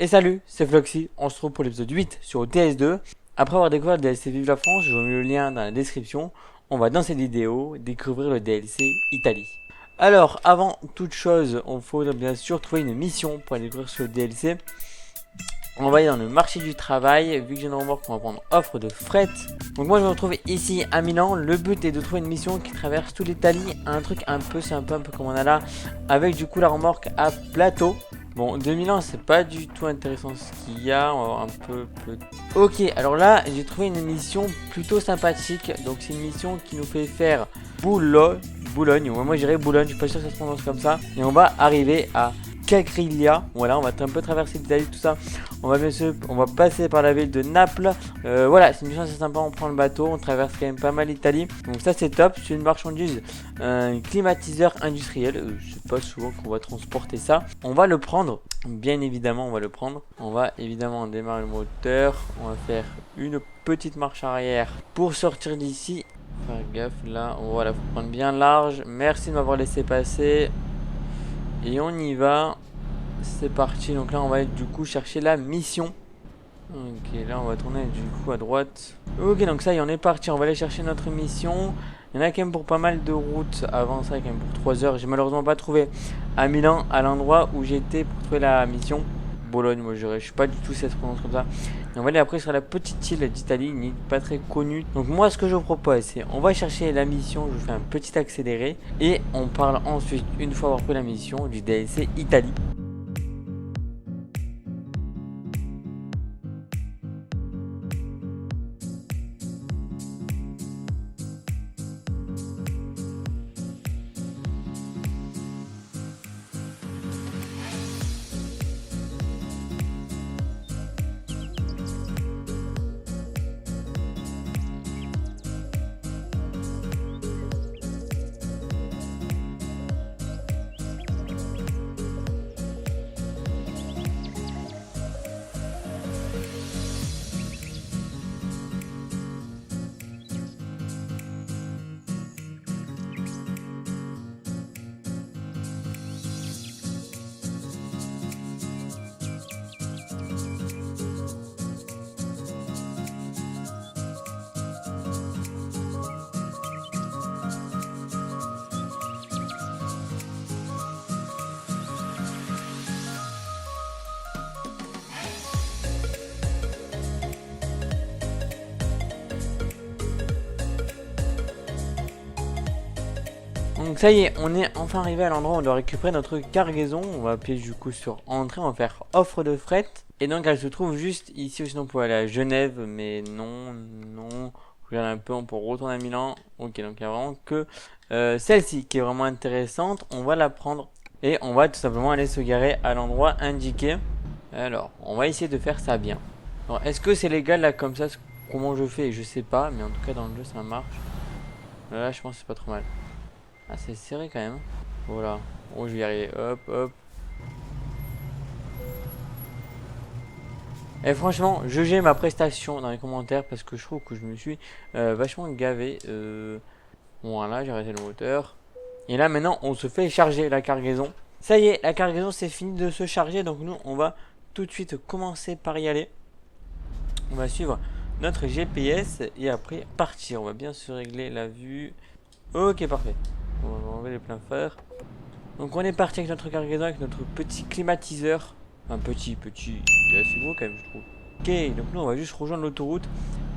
Et salut, c'est Floxy, on se retrouve pour l'épisode 8 sur DS2. Après avoir découvert le DLC Vive la France, je vous mets le lien dans la description. On va dans cette vidéo découvrir le DLC Italie. Alors, avant toute chose, on faudra bien sûr trouver une mission pour aller découvrir ce DLC. On va aller dans le marché du travail, vu que j'ai une remorque, on va prendre offre de fret. Donc moi je me retrouve ici à Milan, le but est de trouver une mission qui traverse toute l'Italie, un truc un peu sympa, un peu comme on a là, avec du coup la remorque à plateau. Bon, 2000 ans, c'est pas du tout intéressant ce qu'il y a, on va voir un peu. Ok, alors là, j'ai trouvé une mission plutôt sympathique. Donc, c'est une mission qui nous fait faire Boulogne. Moi, je dirais Boulogne, je suis pas sûr que ça se prononce comme ça. Et on va arriver à Cagriglia. Voilà, on va un peu traverser l'Italie, tout ça. On va passer par la ville de Naples. Voilà, c'est une mission assez sympa. On prend le bateau, on traverse quand même pas mal l'Italie. Donc, ça, c'est top. C'est une marchandise, un climatiseur industriel. C'est pas souvent qu'on va transporter ça. On va le prendre, bien évidemment, on va le prendre. On va évidemment démarrer le moteur. On va faire une petite marche arrière pour sortir d'ici. Faire gaffe là, voilà, faut prendre bien large. Merci de m'avoir laissé passer. Et on y va. C'est parti. Donc là, on va aller du coup chercher la mission. Ok, là, on va tourner du coup à droite. Ok, donc ça y est, on est parti. On va aller chercher notre mission. Il y en a quand même pour pas mal de routes. Avant ça, quand même pour 3 heures. J'ai malheureusement pas trouvé à Milan, à l'endroit où j'étais pour trouver la mission. Bologne, moi je suis pas du tout cette prononce comme ça. Et on va aller après sur la petite île d'Italie, une île pas très connue. Donc moi ce que je vous propose, c'est on va chercher la mission, je vous fais un petit accéléré. Et on parle ensuite, une fois avoir pris la mission, du DLC Italie. Donc ça y est, on est enfin arrivé à l'endroit où on doit récupérer notre cargaison. On va appuyer du coup sur entrée, on va faire offre de fret. Et donc elle se trouve juste ici, ou sinon on peut aller à Genève, mais non. Regarde un peu, on peut retourner à Milan. Ok, donc il n'y a vraiment que celle-ci qui est vraiment intéressante. On va la prendre et on va tout simplement aller se garer à l'endroit indiqué. Alors, on va essayer de faire ça bien. Alors, est-ce que c'est légal là comme ça, comment je fais? Je sais pas, mais en tout cas dans le jeu ça marche. Là je pense que c'est pas trop mal. Ah, c'est serré quand même. Voilà. Oh, je vais y arriver. Hop, hop. Et franchement, jugez ma prestation dans les commentaires parce que je trouve que je me suis vachement gavé. Voilà, j'ai arrêté le moteur. Et là, maintenant, on se fait charger la cargaison. Ça y est, la cargaison, c'est fini de se charger. Donc, nous, on va tout de suite commencer par y aller. On va suivre notre GPS et après partir. On va bien se régler la vue. Ok, parfait. On va enlever les pleins phares. Donc on est parti avec notre cargaison, avec notre petit climatiseur. Un petit, il est assez gros quand même je trouve. Ok, donc nous on va juste rejoindre l'autoroute.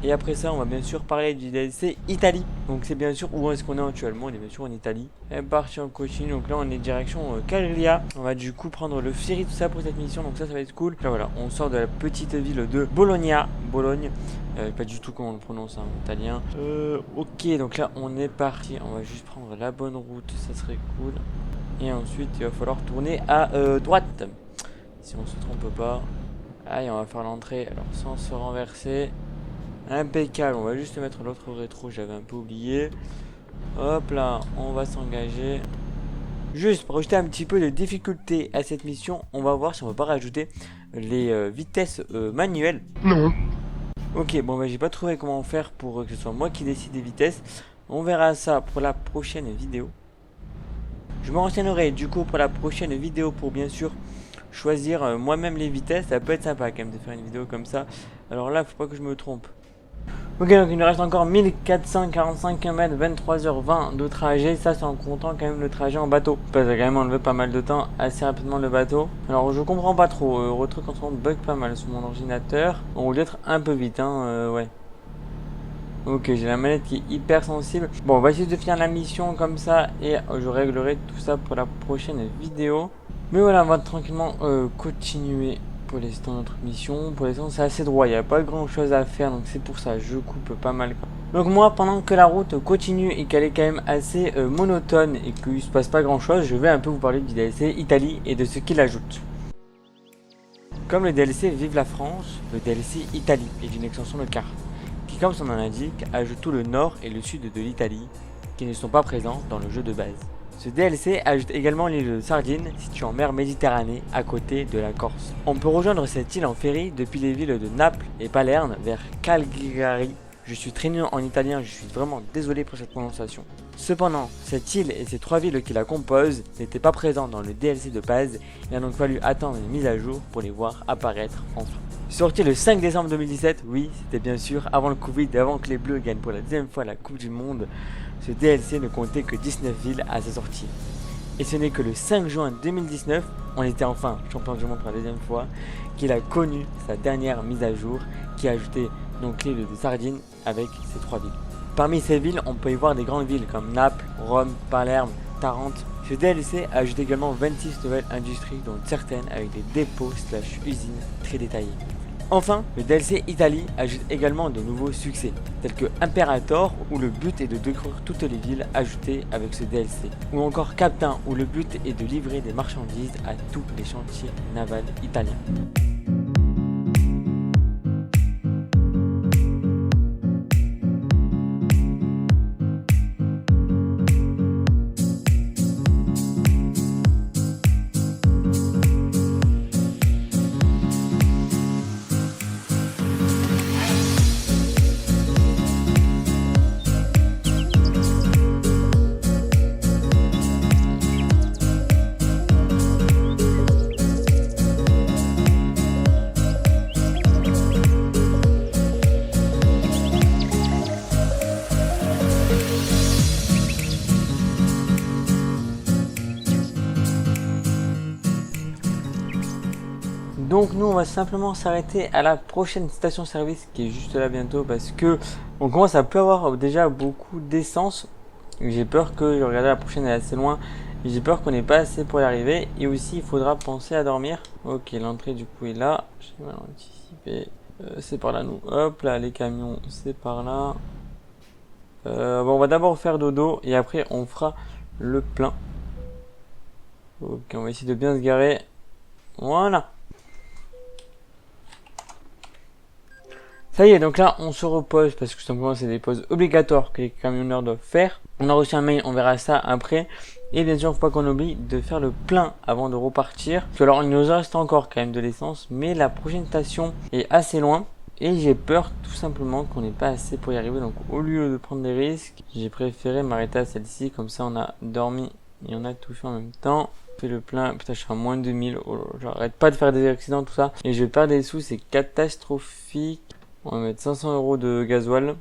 Et après ça on va bien sûr parler du DLC Italie. Donc c'est bien sûr où est-ce qu'on est actuellement, on est bien sûr en Italie. Et parti, on continue, donc là on est direction Cagliari. On va du coup prendre le ferry, tout ça pour cette mission, donc ça va être cool. Là voilà, on sort de la petite ville de Bologna. Bologne. Pas du tout comment on le prononce en italien. Ok, donc là on est parti. On va juste prendre la bonne route, ça serait cool. Et ensuite il va falloir tourner à droite. Si on se trompe pas. Allez, on va faire l'entrée. Alors sans se renverser. Impeccable. On va juste mettre l'autre rétro, j'avais un peu oublié. Hop là, on va s'engager. Juste pour ajouter un petit peu de difficulté à cette mission, on va voir si on va pas rajouter les vitesses manuelles. Non. Ok, bon bah j'ai pas trouvé comment faire pour que ce soit moi qui décide des vitesses. On verra ça pour la prochaine vidéo. Je me renseignerai du coup pour la prochaine vidéo pour bien sûr choisir moi-même les vitesses, ça peut être sympa quand même de faire une vidéo comme ça. Alors là, faut pas que je me trompe. Ok, donc il nous reste encore 1445 km, 23h20 de trajet. Ça, c'est en comptant quand même le trajet en bateau. Parce que ça a quand même enlevé pas mal de temps assez rapidement le bateau. Alors, je comprends pas trop. Retruc en ce moment bug pas mal sur mon ordinateur. On roule d'être un peu vite, hein, ouais. Ok, j'ai la manette qui est hyper sensible. Bon, on va essayer de finir la mission comme ça et je réglerai tout ça pour la prochaine vidéo. Mais voilà, on va tranquillement continuer pour l'instant notre mission. Pour l'instant, c'est assez droit, il n'y a pas grand chose à faire, donc c'est pour ça je coupe pas mal. Donc moi, pendant que la route continue et qu'elle est quand même assez monotone et qu'il ne se passe pas grand chose, je vais un peu vous parler du DLC Italie et de ce qu'il ajoute. Comme le DLC Vive la France, le DLC Italie est une extension de carte qui, comme son nom l'indique, ajoute tout le nord et le sud de l'Italie qui ne sont pas présents dans le jeu de base. Ce DLC ajoute également l'île de Sardine, située en mer Méditerranée, à côté de la Corse. On peut rejoindre cette île en ferry depuis les villes de Naples et Palerne vers Cagliari. Je suis très nul en italien, je suis vraiment désolé pour cette prononciation. Cependant, cette île et ces 3 villes qui la composent n'étaient pas présents dans le DLC de base, il a donc fallu attendre une mise à jour pour les voir apparaître enfin. Sorti le 5 décembre 2017, oui, c'était bien sûr avant le Covid et avant que les Bleus gagnent pour la deuxième fois la Coupe du Monde, ce DLC ne comptait que 19 villes à sa sortie. Et ce n'est que le 5 juin 2019, on était enfin champion du monde pour la deuxième fois, qu'il a connu sa dernière mise à jour qui a ajouté donc l'île de Sardine avec ces 3 villes. Parmi ces villes, on peut y voir des grandes villes comme Naples, Rome, Palerme, Tarente. Ce DLC ajoute également 26 nouvelles industries, dont certaines avec des dépôts/usines très détaillés. Enfin, le DLC Italie ajoute également de nouveaux succès, tels que Imperator, où le but est de découvrir toutes les villes ajoutées avec ce DLC, ou encore Captain, où le but est de livrer des marchandises à tous les chantiers navals italiens. Donc nous on va simplement s'arrêter à la prochaine station-service qui est juste là bientôt parce que on commence à plus avoir déjà beaucoup d'essence. J'ai peur que, je regardais la prochaine, elle est assez loin, j'ai peur qu'on n'ait pas assez pour y arriver et aussi il faudra penser à dormir. Ok, l'entrée du coup est là, j'ai mal anticipé, c'est par là nous, hop là les camions c'est par là. Bon on va d'abord faire dodo et après on fera le plein. Ok, on va essayer de bien se garer, voilà. Ça y est, donc là on se repose parce que tout simplement c'est des pauses obligatoires que les camionneurs doivent faire. On a reçu un mail, on verra ça après. Et bien sûr, il ne faut pas qu'on oublie de faire le plein avant de repartir. Parce que alors il nous reste encore quand même de l'essence, mais la prochaine station est assez loin. Et j'ai peur tout simplement qu'on n'ait pas assez pour y arriver. Donc au lieu de prendre des risques, j'ai préféré m'arrêter à celle-ci. Comme ça on a dormi et on a tout fait en même temps. Fait le plein, putain je suis à moins de 2000. Oh, j'arrête pas de faire des accidents, tout ça. Et je perds des sous, c'est catastrophique. On va mettre 500 € de gasoil.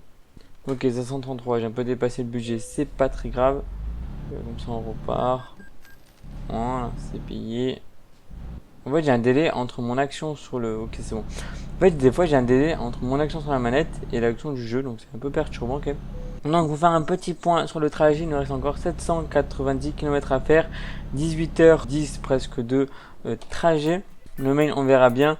Ok, 533, j'ai un peu dépassé le budget, c'est pas très grave. Comme ça on repart. Voilà, c'est payé. En fait j'ai un délai entre mon action sur le... Ok c'est bon. En fait des fois j'ai un délai entre mon action sur la manette et l'action du jeu, donc c'est un peu perturbant quand même. Donc pour faire un petit point sur le trajet, il nous reste encore 790 km à faire. 18h10 presque de trajet. Le mail on verra bien.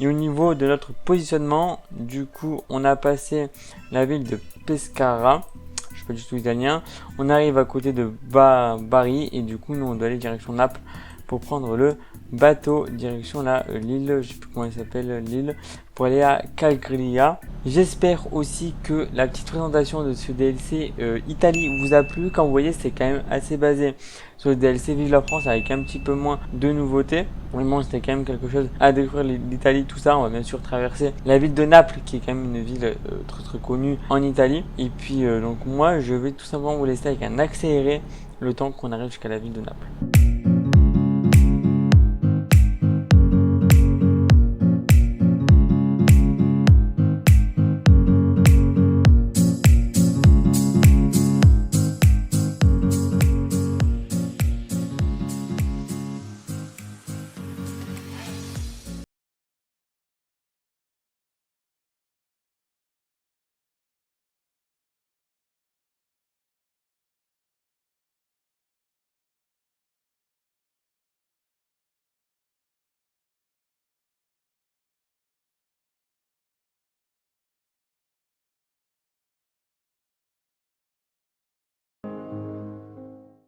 Et au niveau de notre positionnement, du coup, on a passé la ville de Pescara. Je suis pas du tout italien. On arrive à côté de Bari et du coup, nous, on doit aller direction Naples pour prendre le bateau direction l'île, je sais plus comment elle s'appelle, l'île, pour aller à Cagliari. J'espère aussi que la petite présentation de ce DLC Italie vous a plu. Comme vous voyez, c'est quand même assez basé sur le DLC Vive la France avec un petit peu moins de nouveautés. Vraiment, c'était quand même quelque chose à découvrir, l'Italie, tout ça. On va bien sûr traverser la ville de Naples, qui est quand même une ville très connue en Italie. Et puis, donc moi, je vais tout simplement vous laisser avec un accéléré le temps qu'on arrive jusqu'à la ville de Naples.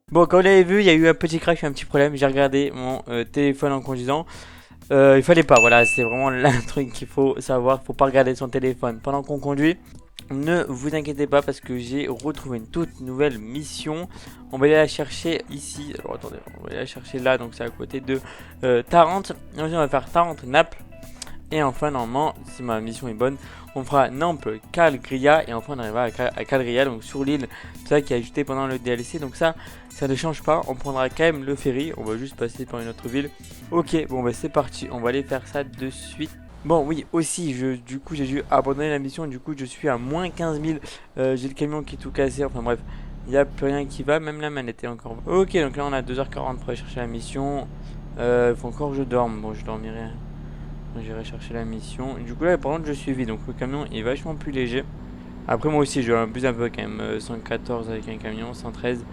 Bon, comme vous l'avez vu, il y a eu un petit crash, un petit problème. J'ai regardé mon téléphone en conduisant. Il fallait pas, voilà, c'est vraiment là un truc qu'il faut savoir. Faut pas regarder son téléphone pendant qu'on conduit. Ne vous inquiétez pas parce que j'ai retrouvé une toute nouvelle mission. On va aller la chercher ici. Alors attendez, on va aller la chercher là, donc c'est à côté de Tarente. Ensuite, on va faire Tarente-Naples. Et enfin, normalement, si ma mission est bonne, on fera Naples-Calgria. Et enfin, on arrivera à Calgria, donc sur l'île, ça qui est ajouté pendant le DLC. Donc ça ne change pas. On prendra quand même le ferry. On va juste passer par une autre ville. Ok, bon, bah c'est parti. On va aller faire ça de suite. Bon, oui, aussi, du coup, j'ai dû abandonner la mission. Du coup, je suis à moins 15 000. J'ai le camion qui est tout cassé. Enfin, bref, il n'y a plus rien qui va. Même la manette est encore. Ok, donc là, on a 2h40 pour aller chercher la mission. Il faut encore que je dorme. Bon, je dormirai. J'irai chercher la mission. Du coup, là, par contre, je suis vide. Donc, le camion est vachement plus léger. Après, moi aussi, je abuse un peu quand même. 114 avec un camion, 113.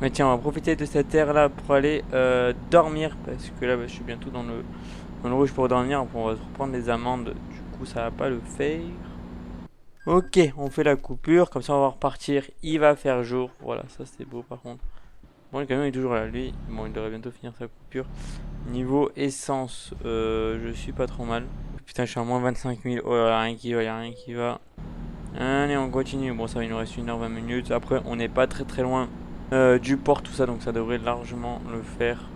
Mais tiens, on va profiter de cette air là pour aller dormir. Parce que là, bah, je suis bientôt dans le rouge pour dormir. On va se reprendre des amendes. Du coup, ça va pas le faire. Ok, on fait la coupure. Comme ça, on va repartir. Il va faire jour. Voilà, ça c'est beau par contre. Bon, le camion est toujours là. Lui, bon, il devrait bientôt finir sa coupure. Niveau essence, je suis pas trop mal. Putain, je suis à moins 25 000. Oh, y'a rien qui va, y'a rien qui va. Allez, on continue. Bon, ça, il nous reste 1h20 minutes. Après, on n'est pas très loin du port, tout ça. Donc, ça devrait largement le faire.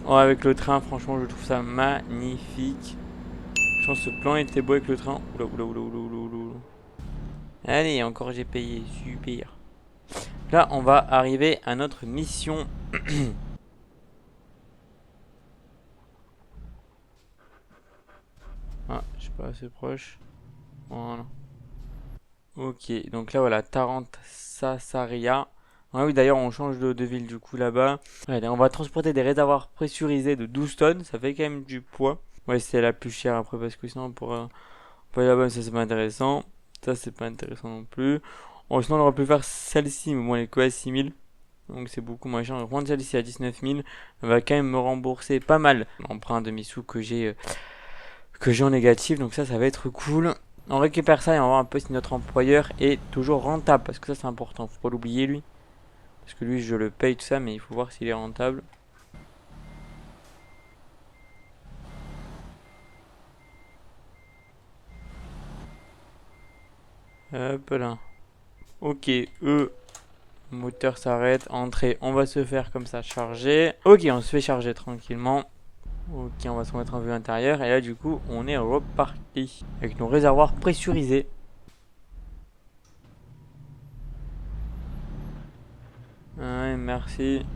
Oh, avec le train, franchement, je trouve ça magnifique. Je pense que ce plan était beau avec le train. Oula, oula, oula, oula, oula, oula. Allez, encore j'ai payé. Super. Là, on va arriver à notre mission. Ah, je suis pas assez proche. Voilà. Ok, donc là, voilà, Tarente-Sassaria. Ah oui, d'ailleurs, on change de ville du coup là-bas. Allez, on va transporter des réservoirs pressurisés de 12 tonnes. Ça fait quand même du poids. Ouais, c'est la plus chère après parce que sinon, pour aller là-bas, ça c'est pas intéressant. Ça, c'est pas intéressant non plus. Oh, sinon, on aurait pu faire celle-ci, mais bon, elle est quoi à 6 000. Donc c'est beaucoup moins cher. Rendre celle-ci à 19 000, elle va quand même me rembourser pas mal l'emprunt demi-sous que j'ai en négatif. Donc ça va être cool. On récupère ça et on va voir un peu si notre employeur est toujours rentable. Parce que ça c'est important, faut pas l'oublier lui. Parce que lui je le paye tout ça, mais il faut voir s'il est rentable. Hop là. Ok, moteur s'arrête, entrée, on va se faire comme ça charger. Ok, on se fait charger tranquillement. Ok, on va se remettre en vue intérieure. Et là, du coup, on est reparti avec nos réservoirs pressurisés. Ouais, merci.